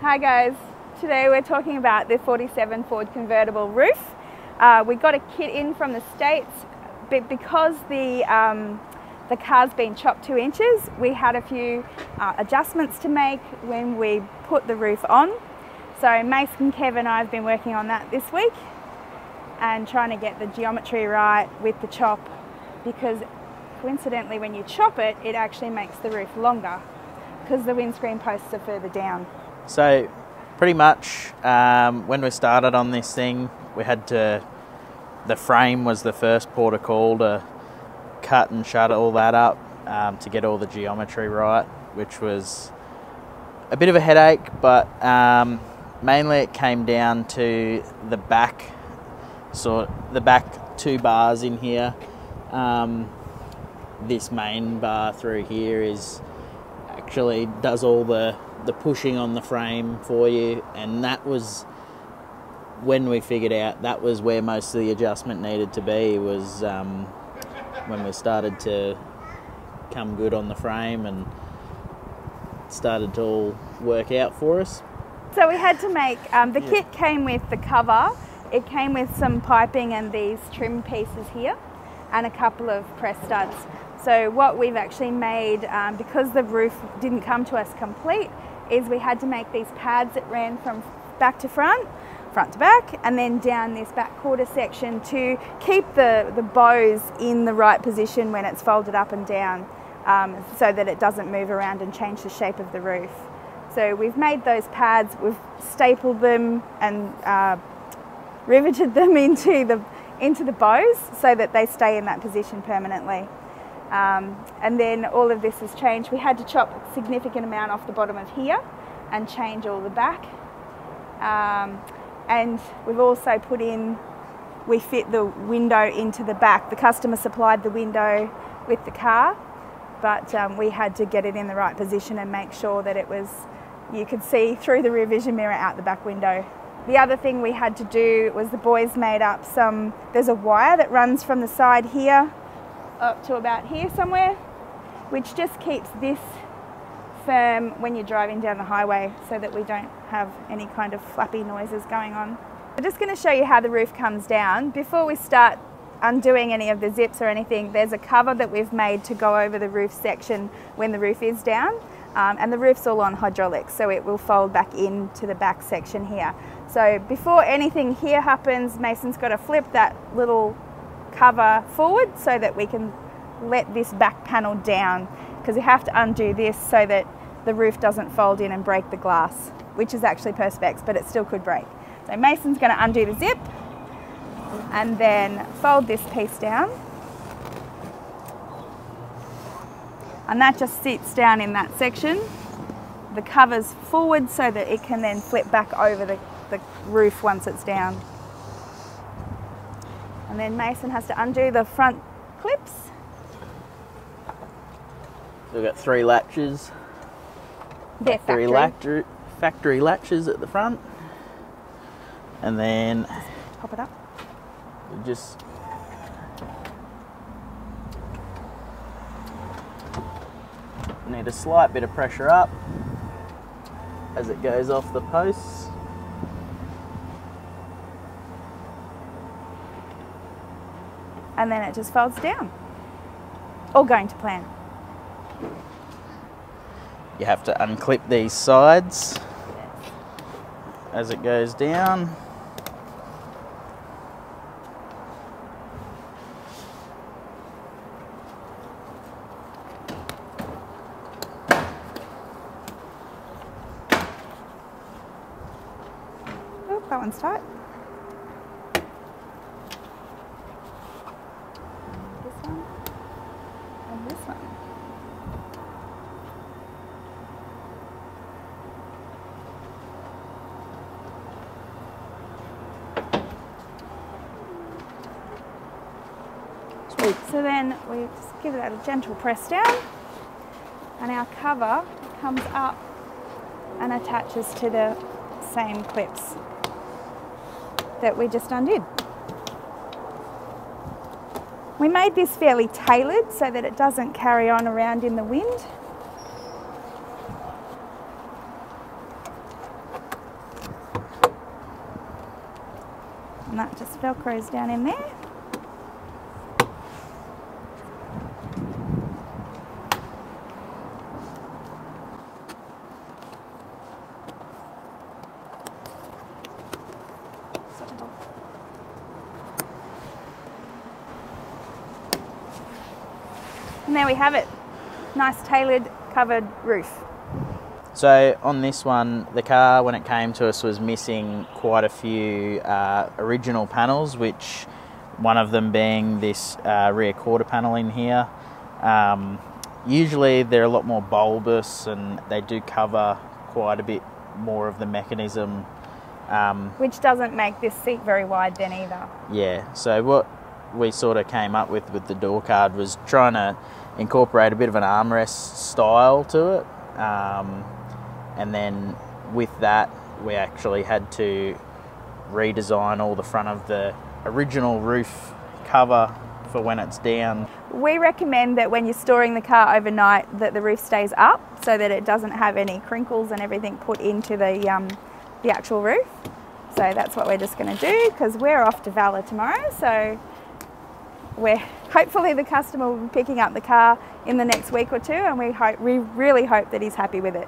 Hi guys, today we're talking about the 47 Ford convertible roof. We got a kit in from the States, but because the car's been chopped 2 inches, we had a few adjustments to make when we put the roof on. So Mason, Kev and I have been working on that this week and trying to get the geometry right with the chop, because coincidentally when you chop it, it actually makes the roof longer because the windscreen posts are further down. So pretty much when we started on this thing, we had to, the frame was the first port of call to cut and shut all that up to get all the geometry right, which was a bit of a headache, but mainly it came down to the back, the back 2 bars in here. This main bar through here actually does all the pushing on the frame for you, and that was when we figured out that was where most of the adjustment needed to be, was when we started to come good on the frame and started to all work out for us. So we had to make, the kit came with the cover, it came with some piping and these trim pieces here and a couple of press studs. So what we've actually made, because the roof didn't come to us complete, is we had to make these pads that ran from back to front, front to back, and then down this back quarter section to keep the bows in the right position when it's folded up and down, so that it doesn't move around and change the shape of the roof. So we've made those pads, we've stapled them and riveted them into the bows so that they stay in that position permanently. And then all of this has changed. We had to chop a significant amount off the bottom of here and change all the back. And we've also put in, we fit the window into the back. The customer supplied the window with the car, but we had to get it in the right position and make sure that it was, you could see through the rear vision mirror out the back window. The other thing we had to do was the boys made up there's a wire that runs from the side here up to about here somewhere, which just keeps this firm when you're driving down the highway so that we don't have any kind of flappy noises going on. I'm just going to show you how the roof comes down. Before we start undoing any of the zips or anything, there's a cover that we've made to go over the roof section when the roof is down, and the roof's all on hydraulics, so it will fold back into the back section here. So before anything here happens, Mason's got to flip that little cover forward so that we can let this back panel down, because we have to undo this so that the roof doesn't fold in and break the glass, which is actually perspex, but it still could break. So Mason's going to undo the zip and then fold this piece down, and that just sits down in that section. The cover's forward so that it can then flip back over the roof once it's down. And then Mason has to undo the front clips. So we've got 3 latches. They're factory latches at the front. And then pop it up. We just need a slight bit of pressure up as it goes off the posts. And then it just folds down, all going to plan. You have to unclip these sides as it goes down. Oh, that one's tight. This one. Sweet. So then we just give that a gentle press down, and our cover comes up and attaches to the same clips that we just undid. We made this fairly tailored so that it doesn't carry on around in the wind. And that just velcros down in there. And there we have it. Nice tailored covered roof. So on this one, the car, when it came to us, was missing quite a few original panels, which one of them being this rear quarter panel in here. Usually they're a lot more bulbous and they do cover quite a bit more of the mechanism. Which doesn't make this seat very wide then either. Yeah, so what we sort of came up with the door card was trying to incorporate a bit of an armrest style to it. And then with that, we actually had to redesign all the front of the original roof cover for when it's down. We recommend that when you're storing the car overnight that the roof stays up so that it doesn't have any crinkles and everything put into the actual roof. So that's what we're just going to do, because we're off to Valla tomorrow. So hopefully the customer will be picking up the car in the next week or two, and we really hope that he's happy with it.